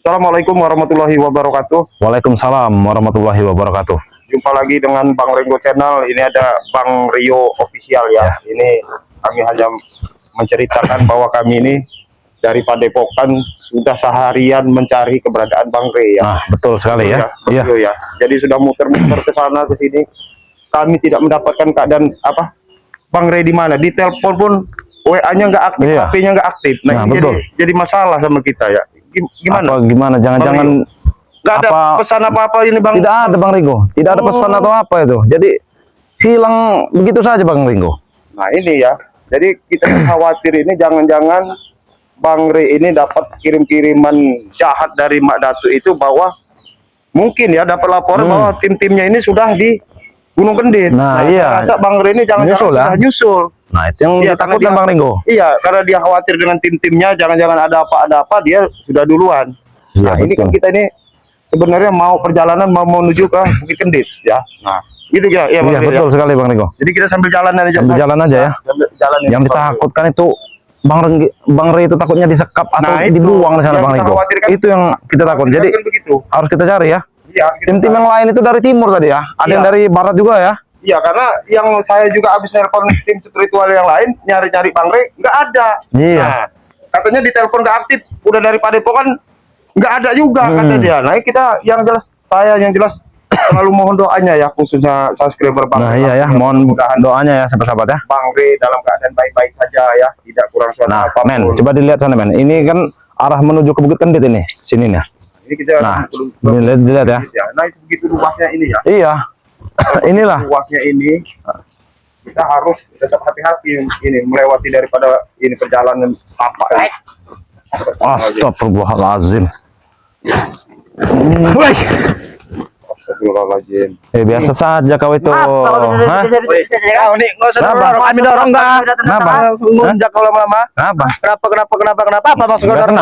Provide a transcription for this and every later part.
Assalamualaikum warahmatullahi wabarakatuh. Waalaikumsalam warahmatullahi wabarakatuh. Jumpa lagi dengan Bang Ringo Channel. Ini ada Bang Rio Official ya. Ini kami hanya menceritakan bahwa kami ini dari Padepokan sudah seharian mencari keberadaan Bang Ray ya. Betul sekali ya. Iya. Ya. Jadi sudah muter-muter ke sana ke sini. Kami tidak mendapatkan keadaan Bang Ray di mana. Di telepon pun WA-nya nggak aktif, HP-nya nggak aktif. Nah, ini jadi masalah sama kita ya. Gimana? Jangan-jangan nggak ada pesan apa-apa ini Bang? Tidak ada Bang Ringo. Tidak ada pesan atau apa itu. Jadi hilang begitu saja Bang Ringo. Nah ini ya. Jadi kita khawatir ini jangan-jangan Bang Ray ini dapat kirim-kiriman jahat dari Mak Datu itu bahwa mungkin ya dapat laporan bahwa tim-timnya ini sudah di Gunung Kendit. Nah iya. Rasa Bang Ray ini jangan-jangan sudah nyusul. Nah itu yang ditakutkan Bang Ringo. Iya, karena dia khawatir dengan tim-timnya, jangan-jangan ada apa dia sudah duluan. Nah ini kan kita ini sebenarnya mau perjalanan mau menuju ke Bukit Kendit ya. Nah gitu ya, ya Bang Ray, betul sekali Bang Ringo. Jadi kita sambil jalan aja. Sambil jalan aja ya. Yang ditakutkan itu Bang Ray itu takutnya disekap atau dibuang di sana Bang Ringo. Itu yang kita takut. Jadi harus kita cari ya. Tim-tim yang lain itu dari timur tadi ya. Ada yang dari barat juga ya. Iya, karena yang saya juga habis nelpon tim spiritual yang lain nyari-nyari Bang Ray nggak ada. Iya. Nah, katanya di telepon nggak aktif. Udah dari Padepokan nggak ada juga kata dia. Nah kita saya yang jelas selalu mohon doanya ya, khususnya subscriber Bang. Nah iya ya, mohon doanya ya sahabat-sahabat ya. Bang Ray dalam keadaan baik-baik saja ya, tidak kurang suatu apapun. Men, coba dilihat sana men. Ini kan arah menuju ke Bukit Kendit ini, sini nih. Ini kita dilihat ya. Nah itu begitu luasnya ini ya. Iya. Inilah luasnya ini. Kita harus tetap hati-hati ini melewati daripada ini perjalanan apa ya. Astagfirullahaladzim. Astagfirullahaladzim. Biasa saja kau itu. Kau nih nggak usah dorong, kami dorong enggak. Kenapa? Ngunjak kalau lama-lama. Kenapa? Apa maksud kau dorong?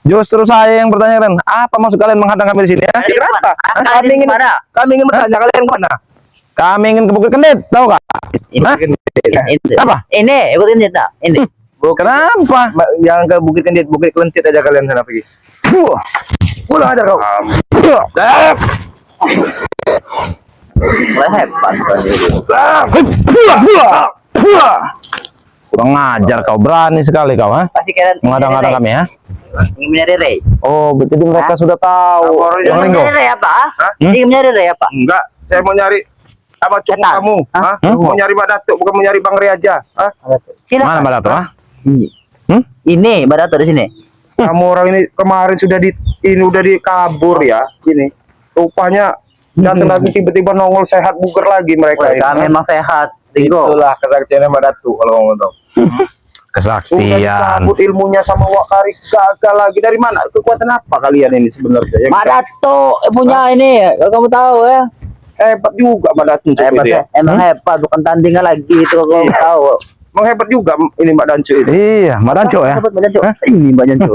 Justru saya yang bertanya Ren, apa maksud kalian menghadang kami di sini ya? Kenapa? Kami ingin bertanya kalian kemana? Kami ingin ke Bukit Kendit, tahu nggak? Apa? Ini Bukit Kendit tak? Ini. Kenapa? Yang ke Bukit Kendit aja kalian sana pergi. Pulang aja kau. Kurang ngajar kau, berani sekali kau, ha? Pasti kalian mengadang-adang kami ya. Ingin menyari Ray. Oh, jadi mereka sudah tahu. Ingin menyari Ray apa? Ingin menyari Ray apa? Enggak, saya mau nyari cowok kamu. Mau nyari Mbak Datuk, bukan mau nyari Bang Ray aja. Silakan. Mana Mbak Datuk? Ini Mbak Datuk di sini. Kamu orang ini kemarin udah dikabur ya. Ini rupanya datang lagi tiba-tiba nongol sehat bugar lagi mereka. Kami memang sehat. Itulah kesaktiannya Mbak Datuk kalau mau ngomong. Kesaktian. Cabut ilmunya sama Wakari gagal lagi. Dari mana? Kekuatan apa kalian ini sebenarnya? Mbak Datuk punya ini, kalau kamu tahu ya. Hebat juga Mbak Datuk. Hebat ya. Emang hebat, bukan tandingan lagi itu kalau kamu tahu. Emang hebat juga ini Mbak Dancu ini. Iya, Mbak Dancu ya. Mbak Dancu. Ini Mbak Dancu.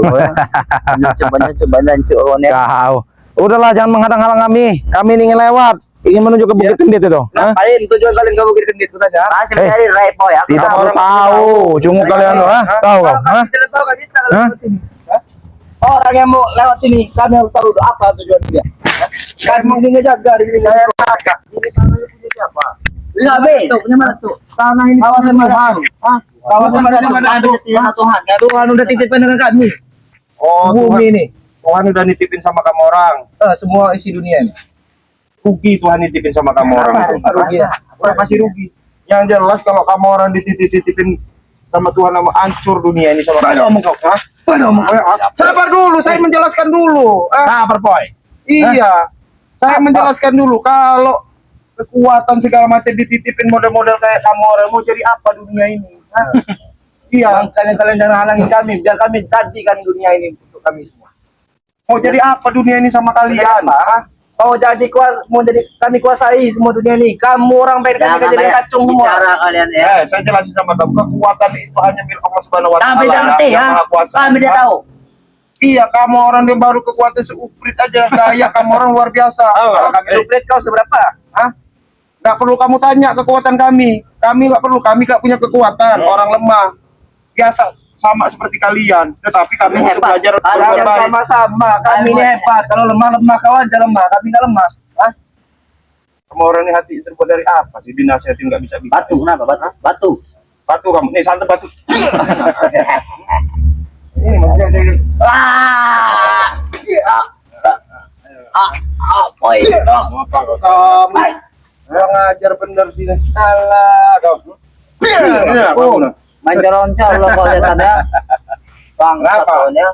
Mbak Dancu. Kau. Udahlah, jangan menghadang-halang kami. Kami ingin lewat. Ingin menuju ke Bukit Kendit itu. Ngapain tujuan kalian ke Bukit Kendit saja? Masih mencari Ray Boy. Tidak mau tahu. Cuma kalian loh, tahu kau? Tidak tahu kan bisa lewat sini. Orang yang mau lewat sini, kami harus tahu apa tujuan dia. Kan mungkin jaga di sini. Saya rasa. Ini tanahnya punya siapa? Enggak be. Punya mana tuh? Tanah ini kawasan Tuhan. Kawasan Tuhan. Tuhan udah titipin dengan kami. Oh, bumi ini. Tuhan udah nitipin sama kamu orang. Semua isi dunia ini. Rugi Tuhan nitipin sama kamu orang. Rugi. Udah kasih rugi. Yang jelas kalau kamu orang dititipin sama Tuhan, nama hancur dunia ini sama kamu. Ngomong kau, sabar dulu, saya menjelaskan dulu. Sabar, Boy. Iya. Saya menjelaskan dulu kalau kekuatan segala macam dititipin model-model kayak kamu orang, mau jadi apa dunia ini? Iya, kalian jangan halangi kami, biar kami jadikan dunia ini untuk kami semua. Mau jadi apa dunia ini sama kalian? Mau jadi kami kuasai semua dunia ini. Kamu orang baik kami jadi kacung semua. Cara kalian ya. Saya jelasin sama kamu, kekuatan itu hanya milik Allah Subhanahu wa Ta'ala. Kami tidak ngerti ya. Kami tidak tahu. Iya, kamu orang yang baru kekuatan seuprit aja, gaya kamu orang luar biasa. Kalau kami seuprit, kau seberapa? Hah? Gak perlu kamu tanya kekuatan kami. Kami gak perlu, kami gak punya kekuatan. Orang lemah. Biasa, sama seperti kalian, tetapi kami harus Hebat. belajar Kalian berbuat baik. sama-sama. Kami ini hebat. Kalau lemah kau aja lemah. Kami nggak lemah. Hah? Kamu orang ini hati terbuat dari apa sih? Dinasihatin nggak bisa. Batu, kenapa? Batu. Batu kamu, nih santai batu. Ini maksudnya saya. Boy. Apa kau? Kamu kurang ajar bener sini. Alah kau. Ini apa kamu? Main jalan-jalan lo kau lihat ada. Bang, Kenapa? satunya.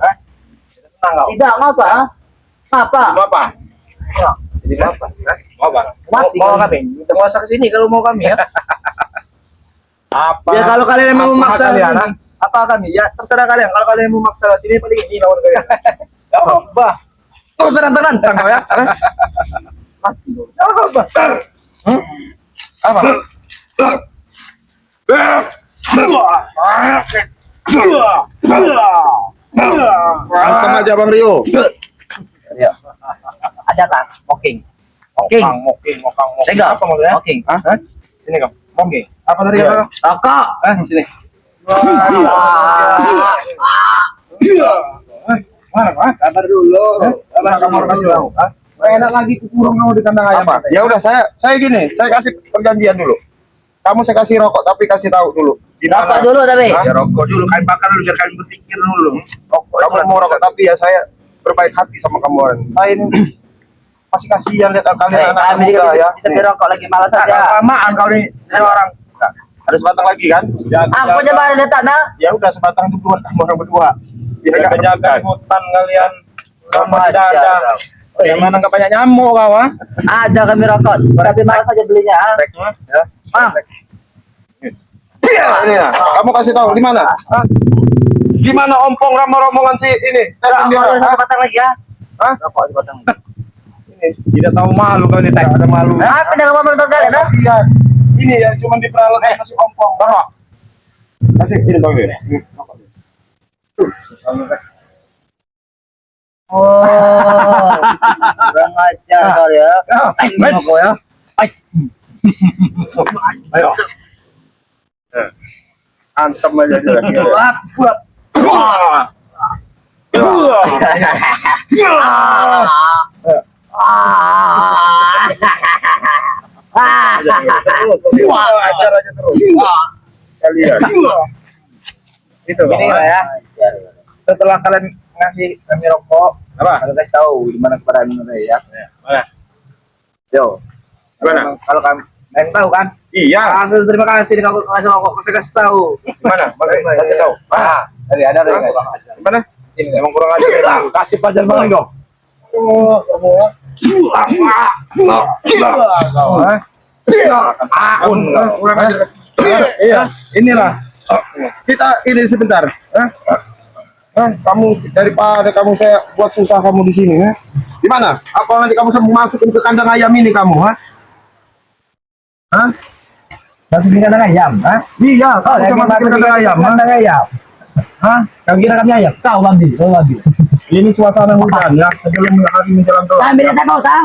Senang kau? Tidak, ngapa? Ngapa? Mau apa? Jadi mau apa? Hah? Mau apa? Mati Mau kau. kami? Kita kuasa ke sini kalau mau kami ya. Apa? Ya kalau kalian memang Apa memaksa kalian, sini. ha? Apa kami? Ya terserah kalian. Kalau kalian mau maksa sini paling ini lawan kalian. Gak apa. Kau serang-serang kau ya. Mati loh. Apa? Apa? Antem aja Bang Rio. Ya. Ada kan? Moking. Moking. Moking. Tega. Apa maksudnya? Moking. Hah? Sini kamu. Moking. Apa tadi kata? Rokok. Sini. Mana, Pak? Kabar dulu. Kabar kamu kasih tahu. Enak lagi kurung kamu di kandang ayam. Apa? Ya udah saya gini, saya kasih perjanjian dulu. Kamu saya kasih rokok tapi kasih tahu dulu. Di mana? Rokok dulu tapi. Hah? Ya rokok dulu, kalian bakar dulu, biar kalian berpikir dulu. Rokok. Kamu mau rokok tapi ya saya berbaik hati sama kamu orang. Saya ini masih kasihan lihat kalian anak Kami juga muda ya. bisa beli rokok lagi malas Agak saja. kelamaan kau nih, ini orang. Ada sebatang lagi kan? Aku coba ada tanah. Ya udah sebatang itu buat kamu orang berdua. Jaga hutan kalian. Kamu Sama tidak aja. ada. Yang mana nggak banyak nyamuk kau, ah? Ada kami rokok, tapi malas saja belinya. Ya. Ah, Ini nah, kamu kasih tahu di mana? Hah? Di mana ompong rombongan si ini? rokok satu batang lagi ya. Hah? Rokok satu batang. Ini Tidak tahu malu kau ini, Tek. ada malu. Ah, pindah ke mobil kalian, ah? Kasihan. Ini ya cuma diperalat masih ompong. Rokok. Kasih ini Bang. Oh, kurang ajar kau ya. Rokok ya. Ayo. Antem aja dulu. Ajar aja terus. Kalian. Itu Ini lah ya. Setelah kalian ngasih kami rokok, Apa? kalian kasih tahu di mana keberadaan mereka ya. Mana? Yo. Gimana? Kalau kalian tahu kan? Iya. Terima kasih kalau kasih rokok, saya kasih tahu. Gimana? Kasih tahu. Ah, dari ada dari Gimana? Ini emang kurang ajar. Kasih pelajaran bang kau. Oh, kamu ya. Iya, inilah. Kita ini sebentar. Kamu daripada kamu saya buat susah kamu di sini, di mana? Apa nanti kamu masukin ke kandang ayam ini kamu, Masih di kandang ayam, ah? Iya, kamu yang masukin ke kandang ayam, kandang ayam. Kau kira kami ayam? Kau mandi, kau mandi. Ini suasana hujan ya, sebelum hari menjelang gelap. Kami datang kau, tak?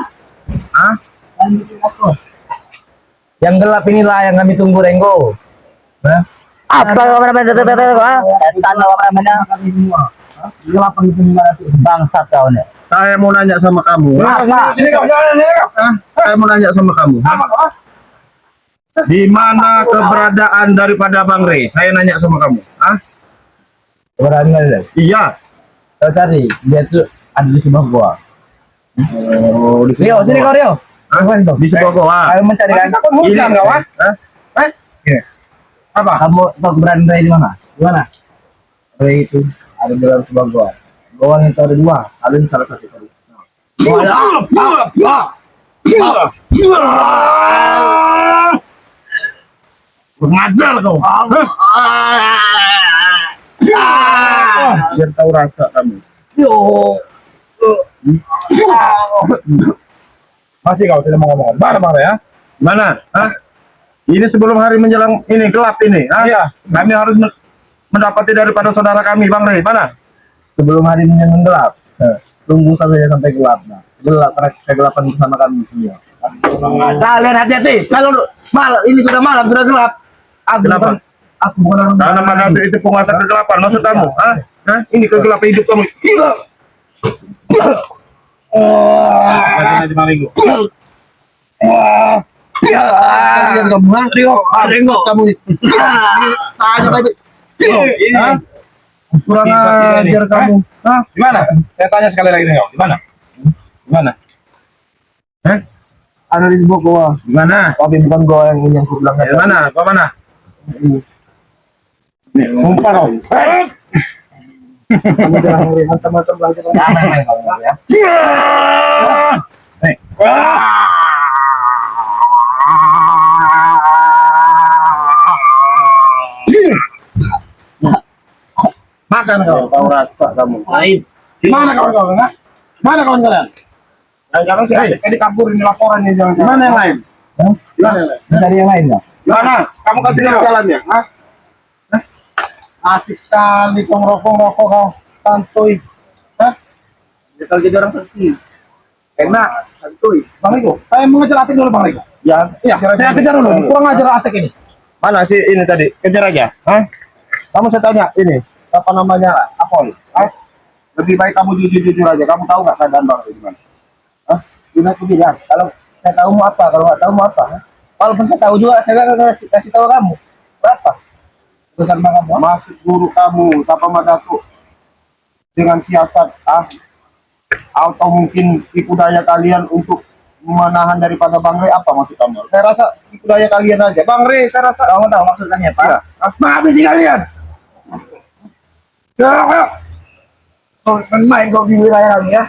Hah? Kami datang kau. Yang gelap inilah yang kami tunggu, Renggo. Hah? Apa kau mana Datang kau mana? Gelap itu Bangsat kau nih. Saya mau nanya sama kamu. Apa? Sini kau, jalan sini kau. Saya mau nanya sama kamu. Di mana keberadaan daripada Bang Rey? Saya nanya sama kamu. Keberadaan mana? Iya. Kau cari, dia tuh ada di sebuah gua. Oh, di Rio, sini kau Rio. Di sebuah goa. Kalian mencari kan? Hujan Ini- kawan. Apa? Kamu tahu keberadaan Ray di mana? Di mana? Ray itu ada di dalam sebuah gua. Gua itu ada dua, ada di salah satu tadi. Pengajar kau. Biar tahu rasa kamu. Masih kau tidak mau ngomong. Mana Bang Ray ya? Mana? Ini sebelum hari menjelang ini gelap ini. Iya. Kami harus mendapati daripada saudara kami Bang Rey. Mana? Sebelum hari gelap. Tunggu sampai gelap. Nah, gelap karena kegelapan bersama kami semua. Kalian hati-hati. Kalau malam ini sudah malam, sudah gelap. Kenapa? Aku bukan orang. Karena mana itu penguasa kegelapan, maksud kamu? Hah? Hah? Ini kegelapan hidup kamu. Gila. Di Maringo. Kalian kamu, ha? Rio, kamu. Tanya baik. Hah? Kurang ajar kamu. Hah? Di mana? Saya tanya sekali lagi nih, di mana? Di mana? Hah? Ada di sebuah gua. Di mana? Tapi bukan gua yang kurang Di mana? Kau mana? Sumpah kau. Kamu jangan ngeri hantam-hantam belajar kamu ya. Nih. Makan kau rasa kamu. Lain. Di mana kawan-kawan? Hah? Mana kawan kalian? Jangan sih, ini kabur ini laporan ini jangan. Di mana yang lain? Di mana yang lain? Dari yang lain enggak? Gimana? Kamu kasih lihat jalannya, hah? Asik sekali kau ngerokok kau. Santuy. Hah? Kalau jadi orang seperti enak, santuy. Bang Riko, saya mengejar Atik dulu Bang Riko. Ya, Iya, saya kejar dulu. Kurang ajar Atik ini. mana sih ini tadi? Kejar aja, hah? Kamu saya tanya, ini apa namanya? Apol, hah? Lebih baik kamu jujur aja. Kamu tahu nggak keadaan Bang Riko gimana? Hah? Gimana tuh bilang? Kalau saya tahu mau apa, kalau nggak tahu mau apa? Hah? Walaupun saya tahu juga, saya nggak kasih tahu kamu. Berapa? Bukan kamu, maksud guru kamu, siapa Madatu dengan siasat, atau mungkin tipu daya kalian untuk menahan daripada Bang Re, apa maksud kamu? Saya rasa tipu daya kalian aja. Bang Re, saya rasa Kamu tahu maksudnya apa? ya. Menghabisi kalian. Kau main kau di wilayah kami ya.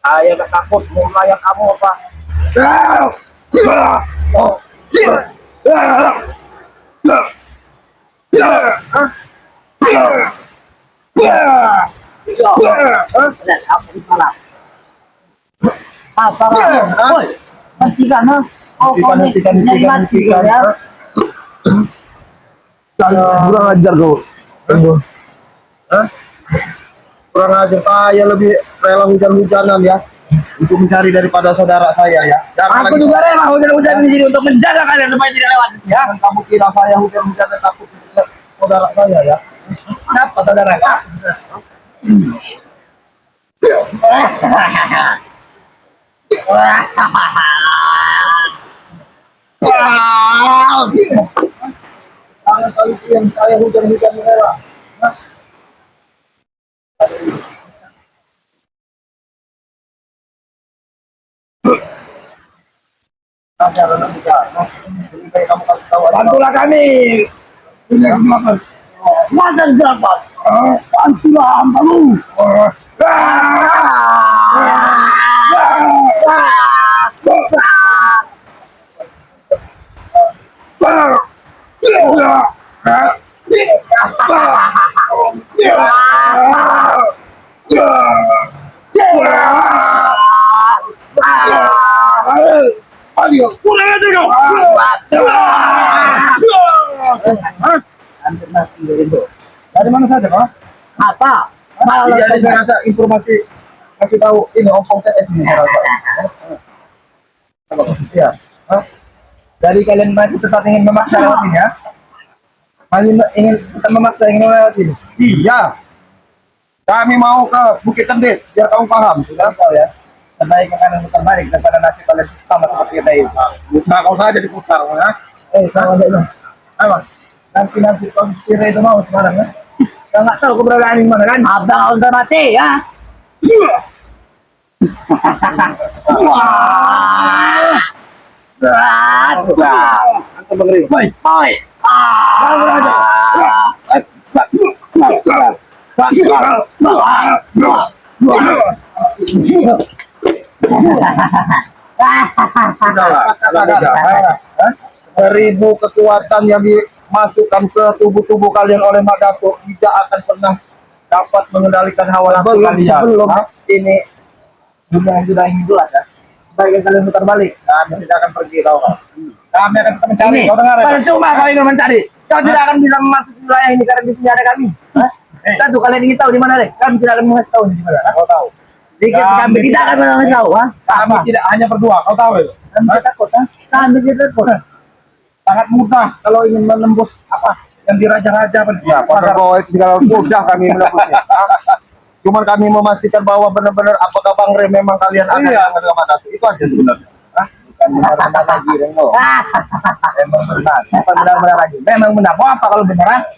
Saya gak takut mau layak kamu apa. Dan aku salah. Apa? Woi, hentikan ha. Hentikan ya. Kurang ajar kau. Hah? Kurang ajar, saya lebih rela hujan-hujanan ya untuk mencari daripada saudara saya ya. Jangan Aku lagi- juga rela hujan-hujan di sini untuk menjaga kalian supaya tidak lewat. Ya, Jangan kamu kira saya hujan-hujanan takut dengan saudara saya ya. kenapa saudara? Jangan kali yang saya hujan-hujan rela. Kamu kasih tahu aja. Bantulah kami. Makan dapat. Bantulah kamu. Kurang aja dong. Hampir mati dari itu. Dari mana saja, Pak? Apa? Malah Jadi saya rasa informasi kasih tahu ini ompong CS ini saya rasa. Ya. Hah? dari kalian masih tetap ingin memaksa lewat ini ya? Masih ingin tetap memaksa ingin lewat ini? Iya. Kami mau ke Bukit Kendit biar kamu paham. Sudah tahu ya. Terbaik ke kanan putar balik daripada nasib kalian sama seperti kita ini. Nah, kau saja diputar, ya. Sama aja dong. Apa? Nanti kau kira itu mau sekarang ya? Kau nggak tahu keberadaan di mana kan? Abang udah mati ya. Antum Bang Rio. Baik. Baik. Sudahlah. Seribu kekuatan yang dimasukkan ke tubuh-tubuh kalian oleh Madatu tidak akan pernah dapat mengendalikan hawa nafsu kalian. Sebelum Hah? ini dunia yang sudah ingin jelas ya. Sebaiknya kalian putar balik. Kami tidak akan pergi, tahu nggak? Kami akan tetap mencari. Ini, Kau dengar ya? percuma kau ingin mencari. Kau tidak akan bisa masuk wilayah ini karena di sini ada kami. Hah? Tentu kalian ingin tahu di mana deh. Kami tidak akan mengasih tahu di mana. Kau tahu. Sedikit kami tidak akan mengasih tahu. Ha? Kami tidak hanya berdua, kau tahu itu. Kami tidak takut. Ha? Kami tidak takut. Sangat mudah kalau ingin menembus apa yang diraja-raja ya, pada bawah itu segala mudah kami menebusnya. Cuman kami memastikan bahwa benar-benar apakah Bang Rey memang kalian akan dengan mata itu aja sebenarnya. Bukan benar-benar lagi, Rengo. Memang benar. Bukan benar-benar lagi. Memang benar. Mau apa kalau beneran?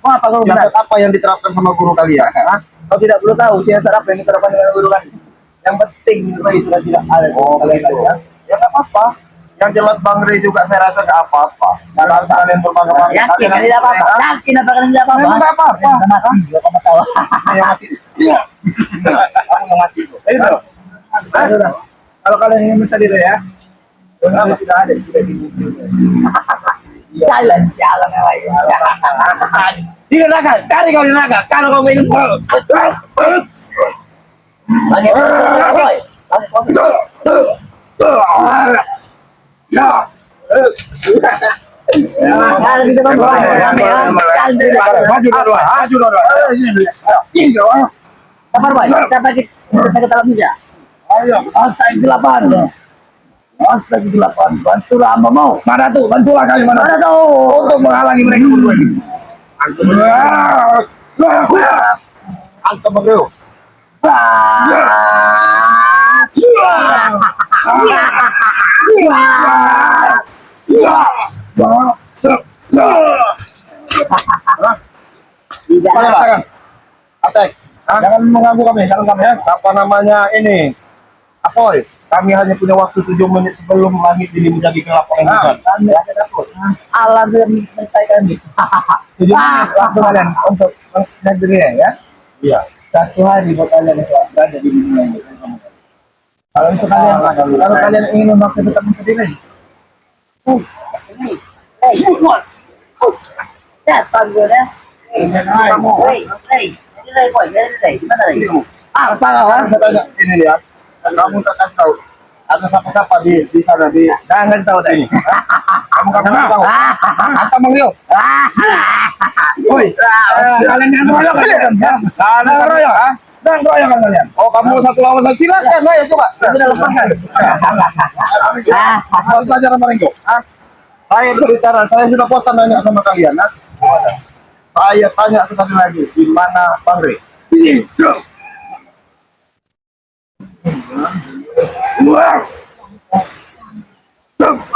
Mau apa kalau benar? Siasat apa yang diterapkan sama guru kalian? Kau tidak perlu tahu siasat apa yang diterapkan dengan guru kan. Yang penting Rey sudah tidak ada. Kalian Gitu. ya. Ya nggak apa-apa. Yang jelas Bang Rey juga saya rasa nggak apa-apa. Karena harus kalian berbangga-bangga. Yakin kan tidak apa-apa? Yakin apa kan tidak apa-apa? Memang nggak apa-apa. Iya, kamu tahu. Yang mati. Iya. Kamu yang mati. Ayo. Kalau kalian ingin mencari Rey ya, Rey sudah ada sudah di jalan yang lain. Di neraka, cari kau di neraka. Kalau kau ingin bantulah hamba-Mu. Mana tuh? Bantulah kami mana tuh? Untuk menghalangi mereka berdua ini. Angkat Bang Rey. Atek, jangan mengganggu kami, jangan kami ya. Apa namanya ini? Apoy, kami hanya punya waktu 7 menit sebelum langit ini menjadi gelap oleh hujan. Kami ada takut. Allah mencintai kami. 7 menit waktu kalian untuk negeri ya. Iya. 1 hari buat kalian berada di dunia ini. Kalau itu kalian, kalau kalian ingin memaksa tetap berdiri. Datang gue deh. Kamu, gimana lagi? Apa kan? Saya tanya ini dia. Kamu tak kasih tahu. Ada siapa-siapa di sana di. Jangan tahu deh. Kamu kasih tahu. Apa Bang Rio? Woi, kalian jangan royok kalian. Jangan royok. Jangan royok kalian. Oh, kamu satu lawan satu, silakan, ayo coba. Sudah lepaskan. Mau pelajaran Bang Rio. Saya berbicara, saya sudah bosan nanya sama kalian. Saya tanya sekali lagi, di mana Bang Rey?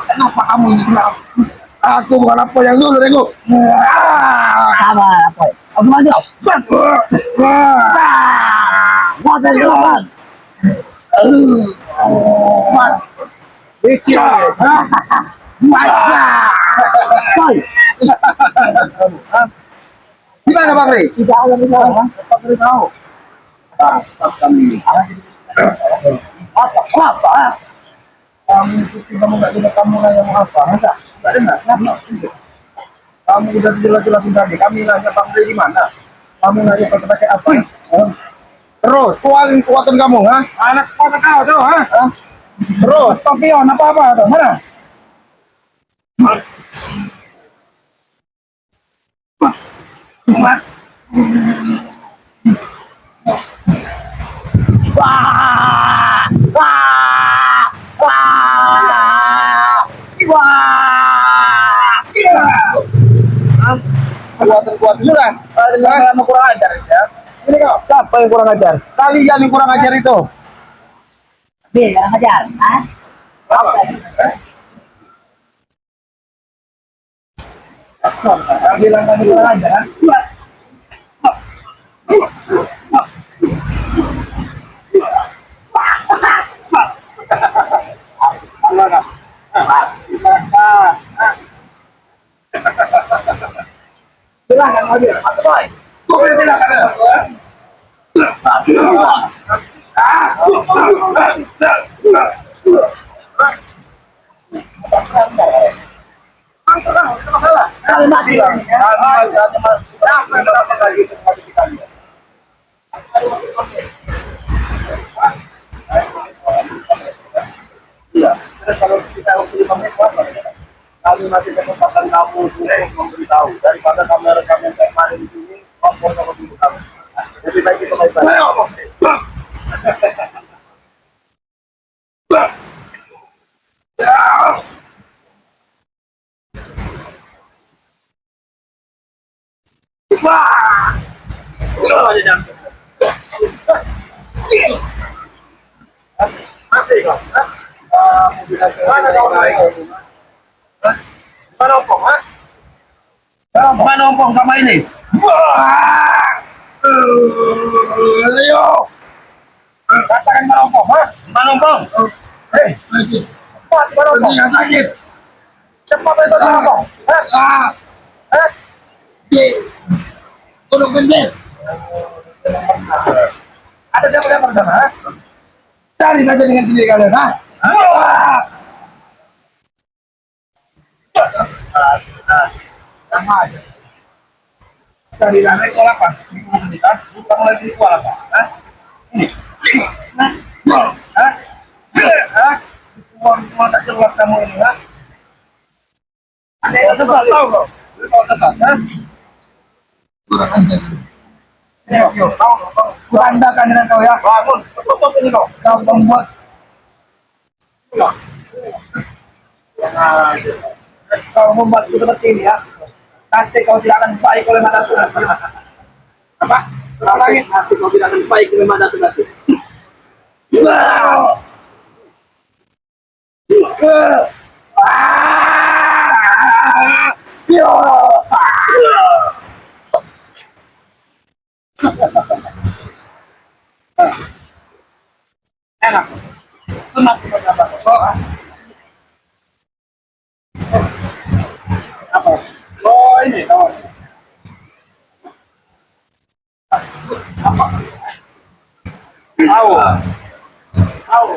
Kenapa kamu ini kenapa? Aku bukan apa yang dulu, Rego. Sama apa? Aku maju. Masa jalan. Bicara. Coy. Gimana Bang Rey? Tidak ada di sana. Apa beritahu? Bangsat kami. Apa? Kamu itu kamu nggak jelas kamu nanya mau apa? Masa? Nggak dengar? Kenapa? Kamu udah jelas-jelasin tadi. Kami nanya Bang Rey di mana? Kamu nanya pakai apa? Terus, kuatan kamu, ha? Anak kota kau tuh, ha? Terus, Scorpion apa tuh? Mana? kuatan sudah. Lama kurang ajar ya. Ini kau. Siapa yang kurang ajar? Kalian yang kurang ajar itu. Kurang ajar, ha? Bilang kamu kurang ajar, ha? Silakan mobil, Mas Boy. Silakan. Kami mati. Kalau kita 5 menit, kami masih kesempatan kamu untuk memberitahu daripada kamu rekam yang kayak kemarin di sini, kompor sama tubuh kamu. Lebih baik itu baik-baik. Masih kok. Mana kau naik? Mana ompong? Mana ompong sama ini? Ayo. Katakan mana ompong? Mana ompong? Hei, cepat mana ompong? Yang sakit. Cepat itu mana ompong? Tolong bensin. Ada siapa yang bersama? Cari saja dengan sendiri kalian, sama aja. Cari lah, naik kolam apa? Kamu lagi di kolam apa? Ini. Semua tak jelas kamu ini, Ada yang sesat tahu kok? Kau sesat, Yuk, kutandakan dengan kau ya. Bangun, tutup ini kau. Kau membuat. Kau membuatku seperti ini ya. Nanti kau tidak akan baik oleh mata Tuhan. Apa? Nanti kau tidak akan baik oleh mata Tuhan. Enak, senang bersabar. Apa? Oh ini, tahu? Apa? Tahu? Tahu?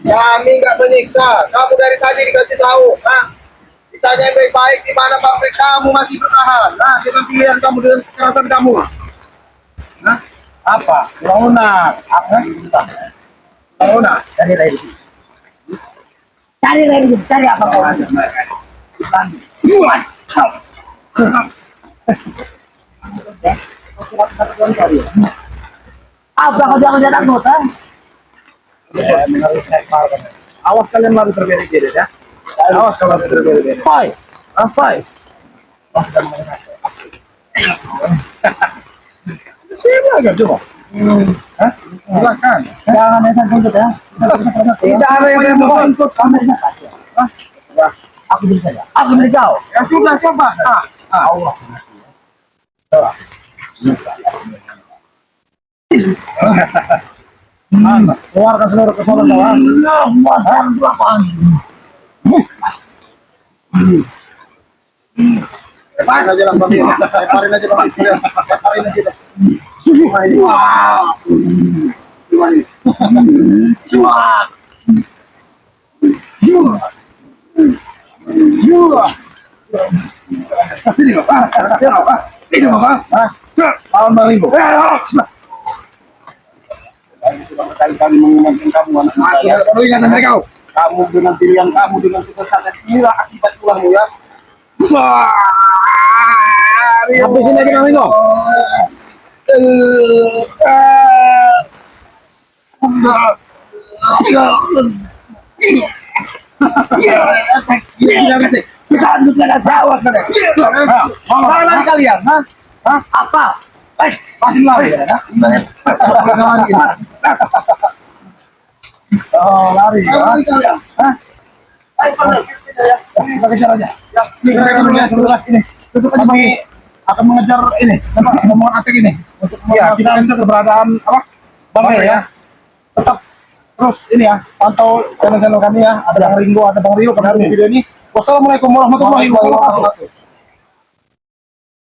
Kami nggak menyiksa. Kamu dari tadi dikasih tahu. Ditanya yang baik-baik di mana pabrik kamu masih bertahan. Dengan pilihan kamu, dengan kekerasan kamu. Apa? Launa. Apa? Launa. Cari lagi. Cari lagi. Cari apa kau? Jual. Apa kau jangan takut, Awas kalian lari berbeda-beda ya. Awas kalau lari berbeda-beda. Fight. Fight. Siapa agak coba? Silakan. Jangan ada tuntut ya. Tidak ada yang menuntut. Kamu aku beri saja. Aku beri kau. Ya sudah coba. Allah. Coba. Keluarkan seluruh kesolan kau. Masang delapan. Leparin aja lah bang. Leparin aja bang. Leparin aja bang. Ini apa? Ini apa? Tahun 2000. Saya sudah berkali-kali mengingatkan kamu anak muda. Kalau ingat dari kau, kamu dengan pilihan kamu dengan kesesatan inilah akibat tulangmu ya. Habis ini lagi kami kau. Kita lanjut dengan Jawa sekarang. Mana kalian? Apa? Masih lari ya? Oh, lari ya? Kita kejar aja. Kami akan mengejar ini, rombongan atik ini. Ya, kita lihat keberadaan apa? Bang Rey ya. Tetap terus ini ya, pantau channel-channel kami ya. Ada Bang Ringo, ada Bang Rio pada hari video ini. Wassalamualaikum warahmatullahi wabarakatuh.